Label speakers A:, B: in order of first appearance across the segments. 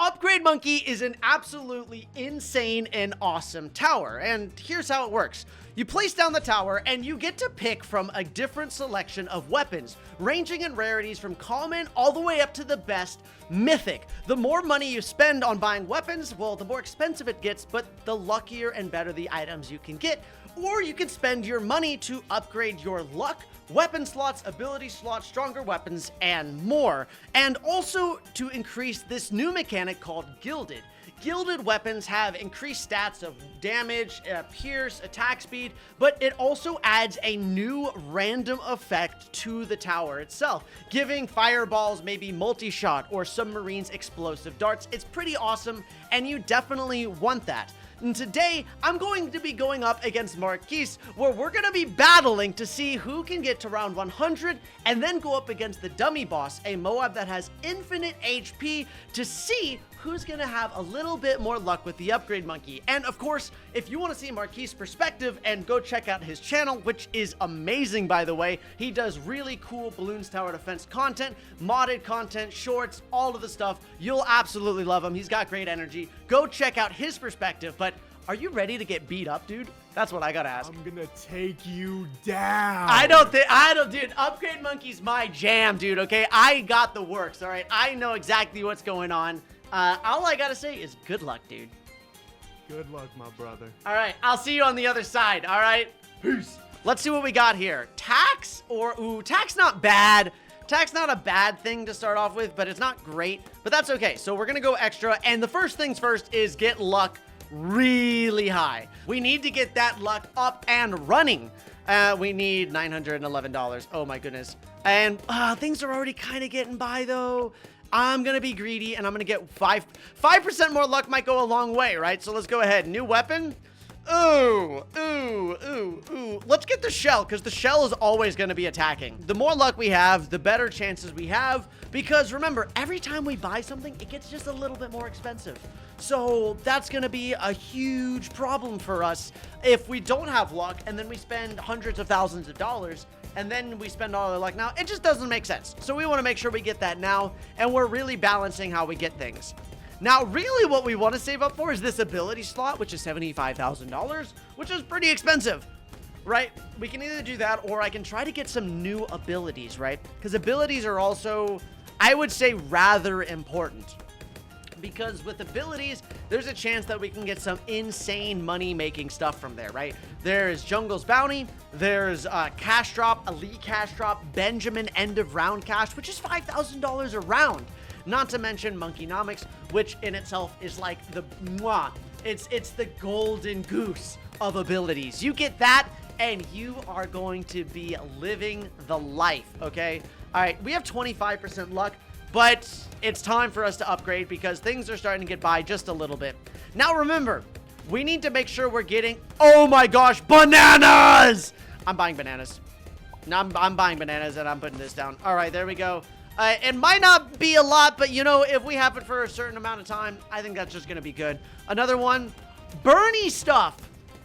A: Upgrade Monkey is an absolutely insane and awesome tower, and here's how it works. You place down the tower, and you get to pick from a different selection of weapons, ranging in rarities from common all the way up to the best mythic. The more money you spend on buying weapons, well, the more expensive it gets, but the luckier and better the items you can get. Or you can spend your money to upgrade your luck, weapon slots, ability slots, stronger weapons, and more. And also to increase this new mechanic called Gilded. Gilded weapons have increased stats of damage, pierce, attack speed, but it also adds a new random effect to the tower itself, giving fireballs maybe multi-shot or submarines explosive darts. It's pretty awesome, and you definitely want that. And today, I'm going to be going up against Marquis, where we're going to be battling to see who can get to round 100, and then go up against the dummy boss, a Moab that has infinite HP, to see who's going to have a little bit more luck with the Upgrade Monkey. And of course, if you want to see Marquis' perspective, and go check out his channel, which is amazing, by the way. He does really cool Bloons Tower Defense content, modded content, shorts, all of the stuff. You'll absolutely love him. He's got great energy. Go check out his perspective. But are you ready to get beat up, dude? That's what I gotta ask.
B: I'm gonna take you down.
A: Dude, Upgrade Monkey's my jam, dude, okay? I got the works, all right? I know exactly what's going on. All I gotta say is good luck, dude.
B: Good luck, my brother.
A: All right, I'll see you on the other side, all right? Peace. Let's see what we got here. Tax or, ooh, tax not bad. Tax not a bad thing to start off with, but it's not great, but that's okay. So we're gonna go extra, and the first things first is get luck really high. We need to get that luck up and running. We need $911. Oh my goodness. And things are already kind of getting by though. I'm gonna be greedy, and I'm gonna get 5% more luck. Might go a long way, right? So let's go ahead. New weapon. Ooh. Let's get the shell, because the shell is always going to be attacking. The more luck we have, the better chances we have, because remember, every time we buy something, it gets just a little bit more expensive. So that's going to be a huge problem for us if we don't have luck, and then we spend hundreds of thousands of dollars, and then we spend all our luck now. It just doesn't make sense. So we want to make sure we get that now, and we're really balancing how we get things. Now, really what we want to save up for is this ability slot, which is $75,000, which is pretty expensive, right? We can either do that, or I can try to get some new abilities, right? Because abilities are also, I would say, rather important. Because with abilities, there's a chance that we can get some insane money-making stuff from there, right? There's Jungle's Bounty, there's Cash Drop, Elite Cash Drop, Benjamin End of Round Cash, which is $5,000 a round. Not to mention Monkeynomics, which in itself is like the mwah. It's the golden goose of abilities. You get that, and you are going to be living the life, okay? All right, we have 25% luck, but it's time for us to upgrade because things are starting to get by just a little bit. Now remember, we need to make sure we're getting, oh my gosh, bananas! I'm buying bananas. No, I'm buying bananas, and I'm putting this down. All right, there we go. It might not be a lot, but you know, if we have it for a certain amount of time, I think that's just going to be good. Another one, Bernie stuff.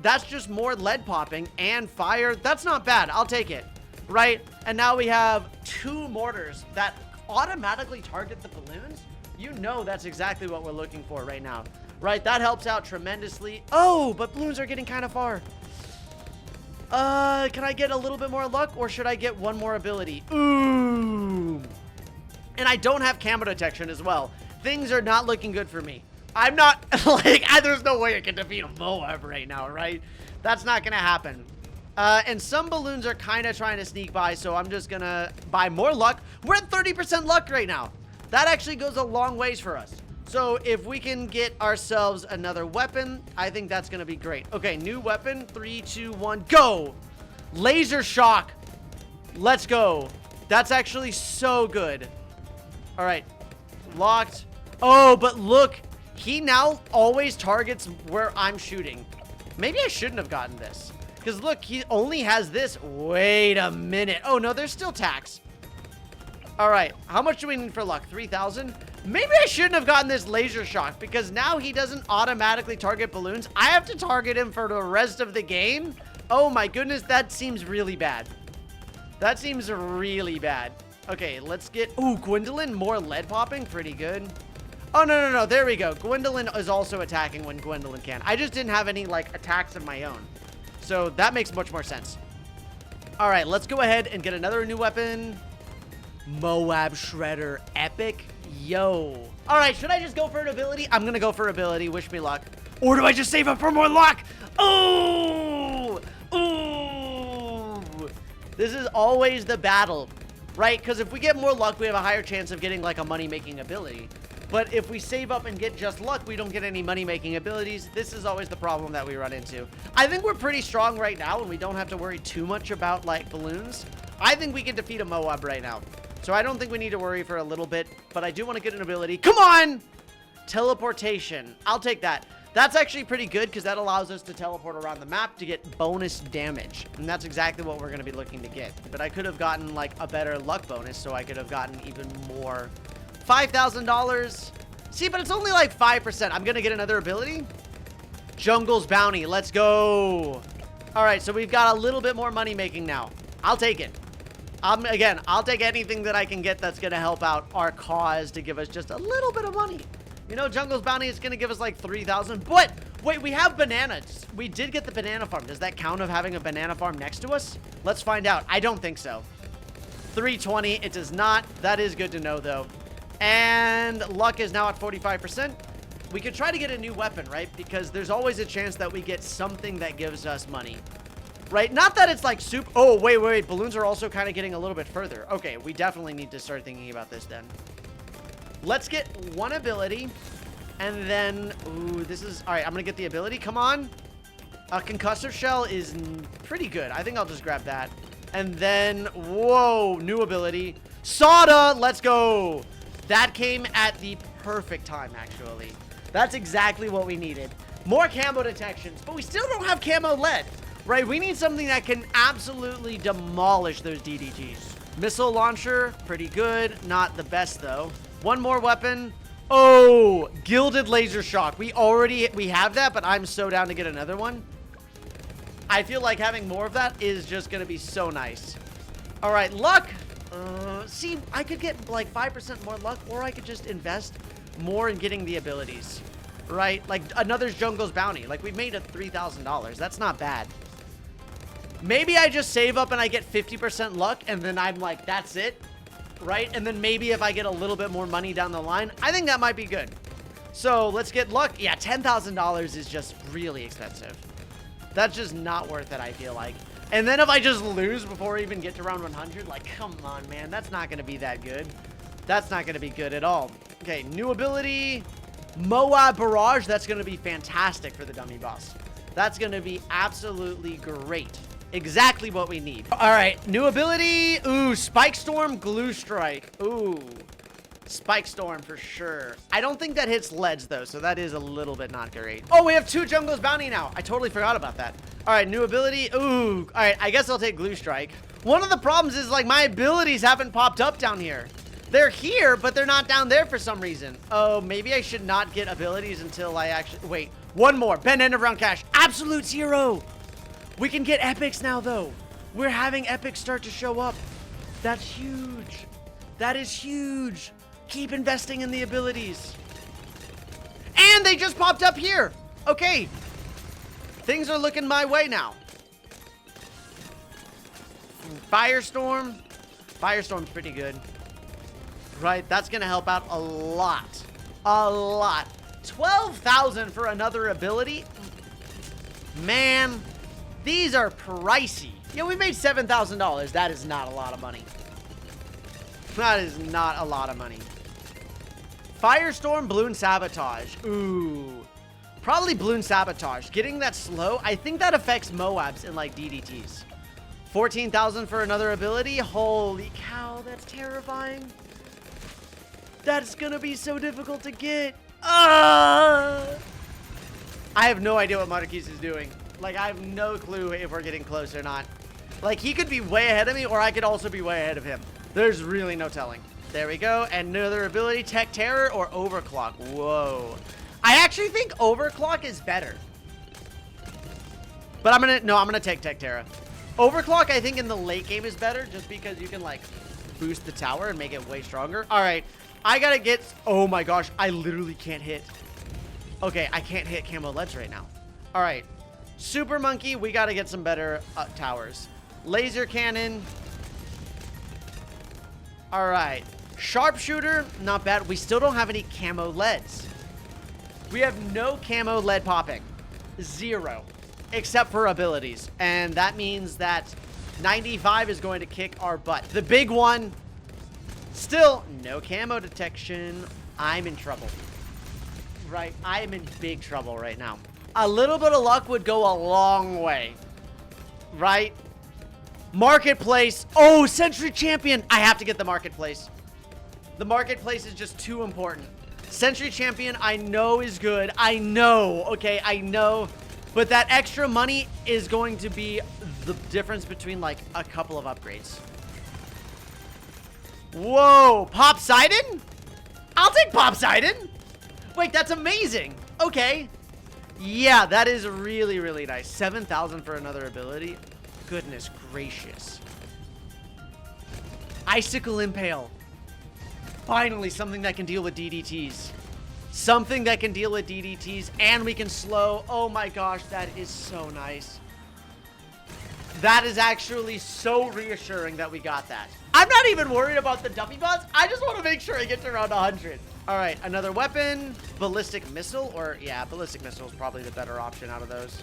A: That's just more lead popping and fire. That's not bad. I'll take it, right? And now we have 2 mortars that automatically target the balloons. You know that's exactly what we're looking for right now, right? That helps out tremendously. Oh, but balloons are getting kind of far. Can I get a little bit more luck, or should I get one more ability? Ooh. And I don't have camo detection as well. Things are not looking good for me. I'm not, like, there's no way I can defeat a Moab right now, right? That's not going to happen. And some balloons are kind of trying to sneak by, so I'm just going to buy more luck. We're at 30% luck right now. That actually goes a long ways for us. So if we can get ourselves another weapon, I think that's going to be great. Okay, new weapon. 3, 2, 1, go! Laser shock. Let's go. That's actually so good. All right, locked. Oh, but look, he now always targets where I'm shooting. Maybe I shouldn't have gotten this, because look, he only has this. Wait a minute. Oh no, there's still tax. All right, how much do we need for luck? 3,000. Maybe I shouldn't have gotten this laser shock, because now he doesn't automatically target balloons. I have to target him for the rest of the game. Oh my goodness, that seems really bad. That seems really bad. Okay, let's get... Ooh, Gwendolyn, more lead popping. Pretty good. Oh, no. There we go. Gwendolyn is also attacking when Gwendolyn can. I just didn't have any, like, attacks of my own. So that makes much more sense. All right, let's go ahead and get another new weapon. Moab Shredder Epic. Yo. All right, should I just go for an ability? I'm going to go for ability. Wish me luck. Or do I just save up for more luck? Oh! Ooh! This is always the battle, right? Because if we get more luck, we have a higher chance of getting, like, a money-making ability. But if we save up and get just luck, we don't get any money-making abilities. This is always the problem that we run into. I think we're pretty strong right now, and we don't have to worry too much about, like, balloons. I think we can defeat a Moab right now. So I don't think we need to worry for a little bit, but I do want to get an ability. Come on! Teleportation. I'll take that. That's actually pretty good because that allows us to teleport around the map to get bonus damage. And that's exactly what we're going to be looking to get. But I could have gotten, like, a better luck bonus, so I could have gotten even more. $5,000. See, but it's only like 5%. I'm going to get another ability. Jungle's Bounty. Let's go. All right, so we've got a little bit more money making now. I'll take it. Again, I'll take anything that I can get that's going to help out our cause to give us just a little bit of money. You know, Jungle's Bounty is going to give us like 3,000. But wait, we have bananas. We did get the banana farm. Does that count of having a banana farm next to us? Let's find out. I don't think so. 320. It does not. That is good to know, though. And luck is now at 45%. We could try to get a new weapon, right? Because there's always a chance that we get something that gives us money. Right? Not that it's like soup. Oh, wait. Balloons are also kind of getting a little bit further. Okay, we definitely need to start thinking about this then. Let's get one ability. And then, ooh, this is, all right, I'm going to get the ability. Come on. A concussive shell is pretty good. I think I'll just grab that. And then, whoa, new ability. Soda, let's go. That came at the perfect time, actually. That's exactly what we needed. More camo detections, but we still don't have camo lead, right? We need something that can absolutely demolish those DDGs. Missile launcher, pretty good. Not the best, though. One more weapon. Oh, gilded laser shock. We have that, but I'm so down to get another one. I feel like having more of that is just going to be so nice. All right, luck. See, I could get like 5% more luck, or I could just invest more in getting the abilities, right? Like another Jungle's Bounty. Like we made it $3,000. That's not bad. Maybe I just save up and I get 50% luck, and then I'm like, that's it, right? And then maybe if I get a little bit more money down the line, I think that might be good. So let's get luck. Yeah, $10,000 is just really expensive. That's just not worth it, I feel like. And then if I just lose before I even get to round 100, like, come on, man. That's not going to be that good. That's not going to be good at all. Okay, new ability. Moab Barrage. That's going to be fantastic for the dummy boss. That's going to be absolutely great. Exactly what we need. All right, new ability. Ooh, Spike Storm, Glue Strike. Ooh, Spike Storm for sure. I don't think that hits leads, though, so that is a little bit not great. Oh, we have 2 Jungle's Bounty now. I totally forgot about that. All right, new ability. Ooh, all right, I guess I'll take Glue Strike. One of the problems is, like, my abilities haven't popped up down here. They're here, but they're not down there for some reason. Oh, maybe I should not get abilities until I actually... Wait, one more. Ben end of round cash. Absolute 0. We can get epics now, though. We're having epics start to show up. That's huge. That is huge. Keep investing in the abilities. And they just popped up here. Okay. Things are looking my way now. Firestorm. Firestorm's pretty good. Right, that's going to help out a lot. A lot. 12,000 for another ability. Man, these are pricey. Yeah, we made $7,000. That is not a lot of money. That is not a lot of money. Firestorm, Bloon Sabotage. Ooh. Probably Bloon Sabotage. Getting that slow, I think that affects Moabs and like DDTs. 14,000 for another ability. Holy cow, that's terrifying. That's gonna be so difficult to get. I have no idea what Marquis is doing. Like, I have no clue if we're getting close or not. Like, he could be way ahead of me, or I could also be way ahead of him. There's really no telling. There we go. And another ability, Tech Terror or Overclock. Whoa. I actually think Overclock is better. But I'm gonna take Tech Terror. Overclock, I think in the late game is better, just because you can, like, boost the tower and make it way stronger. All right. I gotta get... Oh my gosh, I literally can't hit. Okay, I can't hit camo leads right now. All right. Super monkey, we gotta get some better towers. Laser cannon. All right. Sharpshooter, not bad. We still don't have any camo leads. We have no camo lead popping. 0. Except for abilities. And that means that 95 is going to kick our butt. The big one, still no camo detection. I'm in trouble. Right, I am in big trouble right now. A little bit of luck would go a long way. Right? Marketplace. Oh, Century Champion. I have to get the Marketplace. The Marketplace is just too important. Century Champion, I know is good. I know. Okay, I know. But that extra money is going to be the difference between, like, a couple of upgrades. Whoa. Pop Sidon? I'll take Pop Sidon. Wait, that's amazing. Okay. Yeah, that is really, really nice. 7,000 for another ability. Goodness gracious. Icicle Impale. Finally, something that can deal with DDTs. Something that can deal with DDTs, and we can slow. Oh my gosh, that is so nice. That is actually so reassuring that we got that. I'm not even worried about the Duffy bots. I just want to make sure I get to around 100. All right, another weapon. Ballistic missile, or yeah, ballistic missile is probably the better option out of those.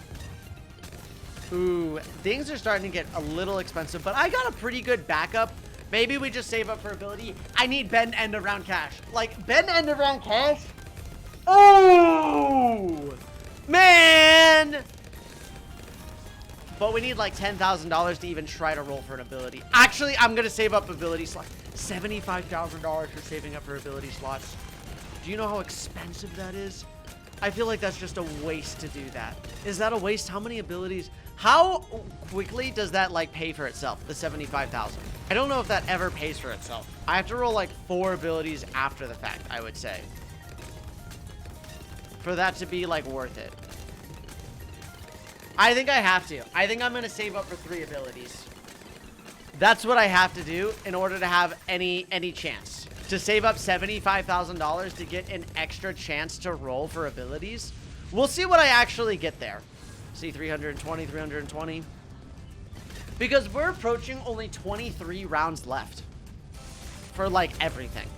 A: Ooh, things are starting to get a little expensive, but I got a pretty good backup. Maybe we just save up for ability. I need bend end around cash. Like, bend end around cash? Oh! Man! But we need like $10,000 to even try to roll for an ability. Actually, I'm going to save up ability slots. $75,000 for saving up for ability slots. Do you know how expensive that is? I feel like that's just a waste to do that. Is that a waste? How many abilities? How quickly does that like pay for itself? The 75,000. I don't know if that ever pays for itself. I have to roll like 4 abilities after the fact, I would say, for that to be like worth it. I think I have to. I think I'm going to save up for 3 abilities. That's what I have to do in order to have any chance. To save up $75,000 to get an extra chance to roll for abilities. We'll see what I actually get there. See, 320, 320. Because we're approaching only 23 rounds left for like everything.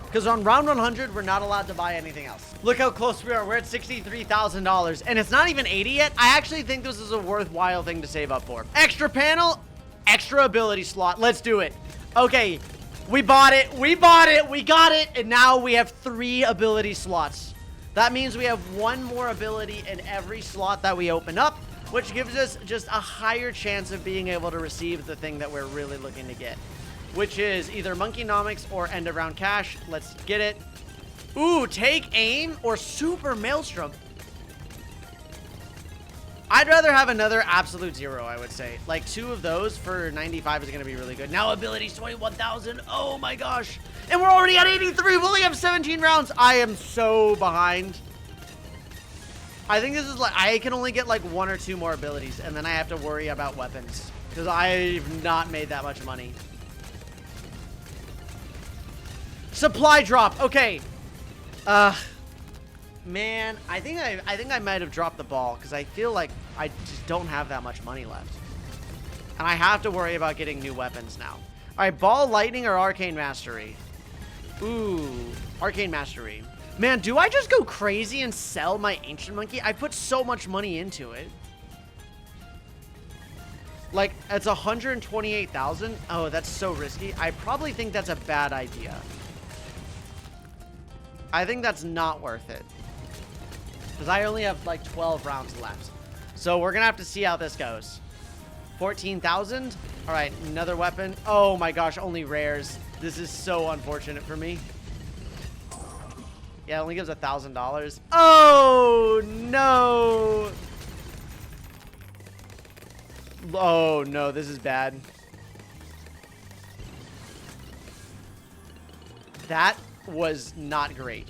A: Because on round 100, we're not allowed to buy anything else. Look how close we are. We're at $63,000 and it's not even 80 yet. I actually think this is a worthwhile thing to save up for. Extra panel, extra ability slot. Let's do it. Okay, we bought it. We bought it. We got it. And now we have 3 ability slots. That means we have 1 more ability in every slot that we open up, which gives us just a higher chance of being able to receive the thing that we're really looking to get, which is either Monkeynomics or end of round cash. Let's get it. Ooh, take aim or super maelstrom. I'd rather have another absolute 0, I would say. Like 2 of those for 95 is going to be really good. Now abilities 21,000. Oh my gosh. And we're already at 83. We only have 17 rounds. I am so behind. I think this is like, I can only get like 1 or 2 more abilities. And then I have to worry about weapons because I've not made that much money. Supply drop. Okay. Man, I think I might have dropped the ball because I feel like I just don't have that much money left. And I have to worry about getting new weapons now. All right, ball lightning or arcane mastery? Ooh, arcane mastery. Man, do I just go crazy and sell my ancient monkey? I put so much money into it. Like, it's 128,000. Oh, that's so risky. I probably think that's a bad idea. I think that's not worth it. Because I only have like 12 rounds left. So we're going to have to see how this goes. 14,000. All right, another weapon. Oh my gosh, only rares. This is so unfortunate for me. Yeah, it only gives $1,000. Oh no. Oh no, this is bad. That was not great.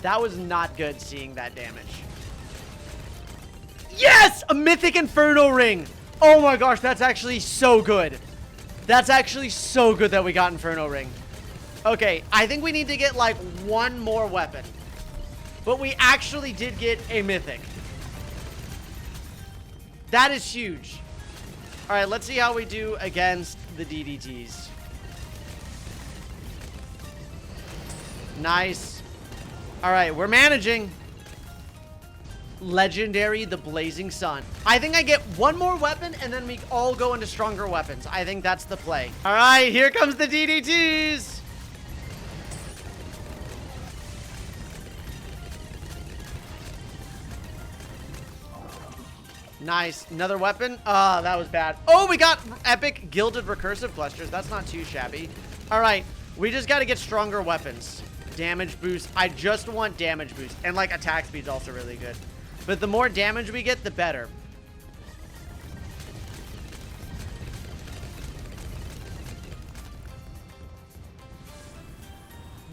A: That was not good seeing that damage. Yes! A Mythic Inferno Ring! Oh my gosh, that's actually so good. That's actually so good that we got Inferno Ring. Okay, I think we need to get like one more weapon. But we actually did get a mythic. That is huge. All right, let's see how we do against the DDTs. Nice. All right, we're managing. Legendary, the Blazing Sun. I think I get one more weapon and then we all go into stronger weapons. I think that's the play. All right, here comes the DDTs. Nice. Another weapon. Oh, that was bad. Oh, we got epic gilded recursive clusters. That's not too shabby. All right, we just got to get stronger weapons. Damage boost. I just want damage boost. And like attack speed's also really good. But the more damage we get, the better.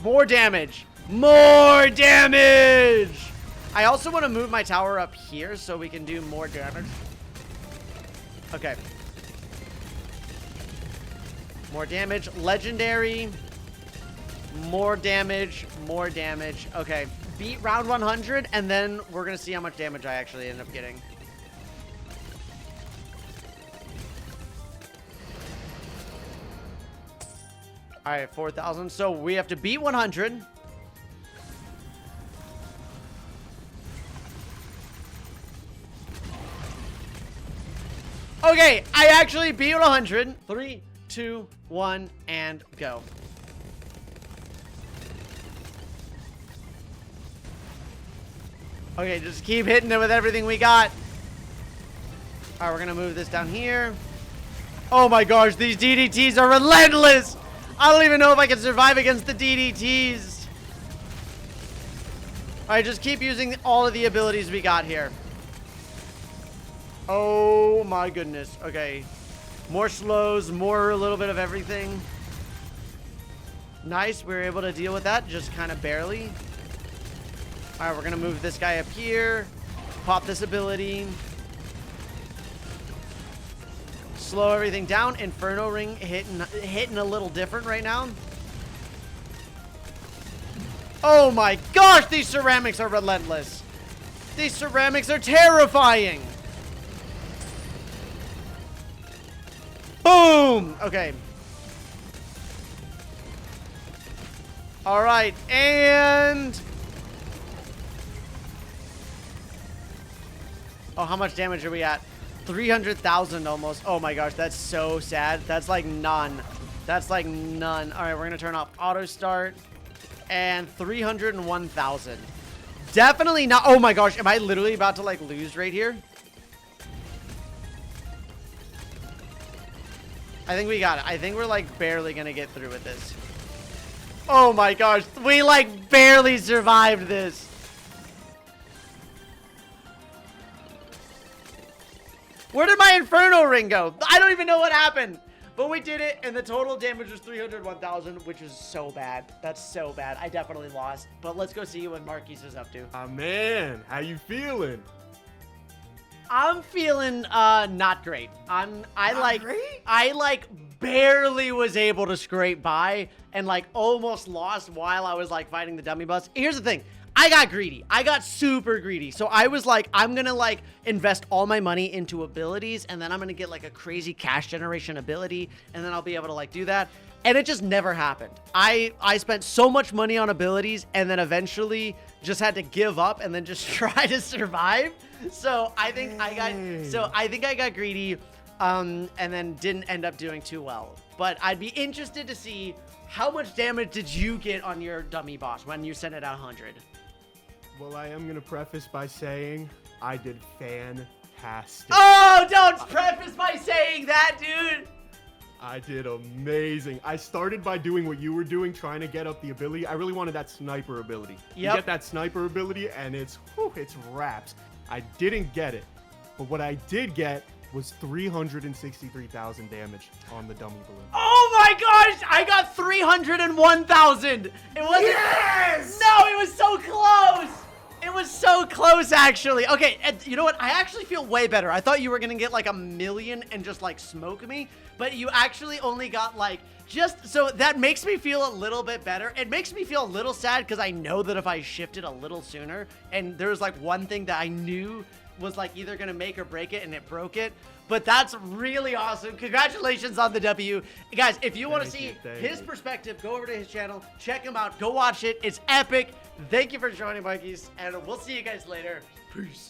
A: More damage. More damage. I also want to move my tower up here so we can do more damage. Okay. More damage. Legendary. More damage. More damage. Okay. Beat round 100, and then we're going to see how much damage I actually end up getting. All right, 4,000. So we have to beat 100. Okay, I actually beat 100. 3, 2, 1, and go. Okay, just keep hitting it with everything we got. All right, we're gonna move this down here. Oh my gosh, these DDTs are relentless. I don't even know if I can survive against the DDTs. All right, just keep using all of the abilities we got here. Oh my goodness. Okay, more slows, more a little bit of everything. Nice, we were able to deal with that, just kind of barely. All right, we're gonna move this guy up here. Pop this ability. Slow everything down. Inferno Ring hitting a little different right now. Oh my gosh, these ceramics are relentless. These ceramics are terrifying. Boom. Okay. All right, and... oh, how much damage are we at? 300,000 almost. Oh my gosh, that's so sad. That's like none. That's like none. All right, we're gonna turn off auto start. And 301,000. Definitely not. Oh my gosh, am I literally about to like lose right here? I think we got it. I think we're like barely gonna get through with this. Oh my gosh, we like barely survived this. Where did my Inferno Ring go? I don't even know what happened. But we did it, and the total damage was 301,000, which is so bad. That's so bad. I definitely lost. But let's go see what Marquis is up to.
B: Ah, man. How you feeling?
A: I'm feeling not great. I barely was able to scrape by and like almost lost while I was like fighting the dummy boss. Here's the thing. I got greedy. I got super greedy. So I was like, I'm going to like invest all my money into abilities, and then I'm going to get like a crazy cash generation ability, and then I'll be able to like do that. And it just never happened. I spent so much money on abilities and then eventually just had to give up and then just try to survive. So I think I got greedy and then didn't end up doing too well. But I'd be interested to see how much damage did you get on your dummy boss when you sent it at 100?
B: Well, I am going to preface by saying I did fantastic.
A: Oh, don't preface by saying that, dude.
B: I did amazing. I started by doing what you were doing, trying to get up the ability. I really wanted that sniper ability.
A: Yep.
B: You get that sniper ability, and it's wraps. I didn't get it. But what I did get was 363,000 damage on the dummy balloon.
A: Oh my gosh, I got 301,000. It wasn't.
B: Yes!
A: No, it was so close. It was so close, actually. Okay, and you know what? I actually feel way better. I thought you were gonna get like 1,000,000 and just like smoke me, but you actually only got like just, so that makes me feel a little bit better. It makes me feel a little sad because I know that if I shifted a little sooner, and there's like one thing that I knew was like either gonna make or break it, and it broke it. But that's really awesome. Congratulations on the W. Guys, if you want to see his perspective, go over to his channel, check him out, go watch it. It's epic. Thank you for joining, Marquis, and we'll see you guys later. Peace.